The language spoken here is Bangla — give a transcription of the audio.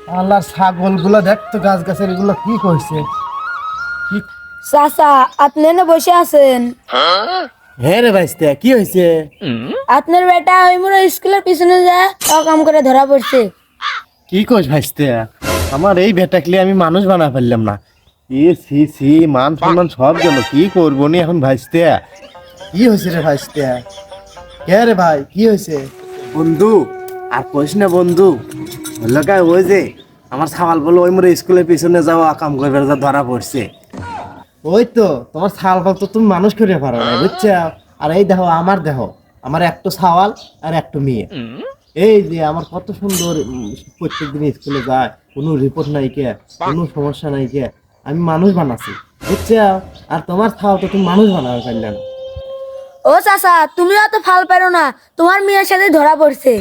আল্লাহর ছাগল গুলো দেখতো গাছ গাছের এগুলো কি করছে? কি চাচা আপনি না বসে আছেন? হ্যাঁ রে ভাইস্তে, কি হয়েছে? আপনার বেটা ওই মোর স্কুলের পিছনে যায় কাম করে ধরা পড়ছে। কি কইস ভাইস্তে? আমার এই বেটাকলে আমি মানুষ বানা ফেললাম না। সি সি, মান সম্মান সব গেল। কি করবো নি এখন ভাইস্তে? কি হয়েছে রে ভাইস্তে? কে রে ভাই, কি হয়েছে? বন্ধু, আর কইস না বন্ধু। হলো কা ওই যে আমার ছাওয়াল বলো ওই মোরে স্কুলের পিছনে যাওয়া কাম করবে যা ধরা পড়ছে। ওই তো তোমার ছাওয়াল তো তুমি মানুষ করে পারো না, বুঝছো? আর এই দেখো আমার দেহ, আমার একটু ছাওয়াল আর একটু মেয়ে। এই যে আমার কত সুন্দর, প্রত্যেকদিন স্কুলে যায়, কোনো রিপোর্ট নাই কে, কোনো সমস্যা নাই কে, আমি মানুষ বানাচ্ছি, বুঝছো? আর তোমার ছাওয়াল তো তুমি মানুষ বানাবে পারলে না। ও চাচা তুমিও তো ফাল পারো না, তোমার মেয়ের সাথে ধরা পড়ছে।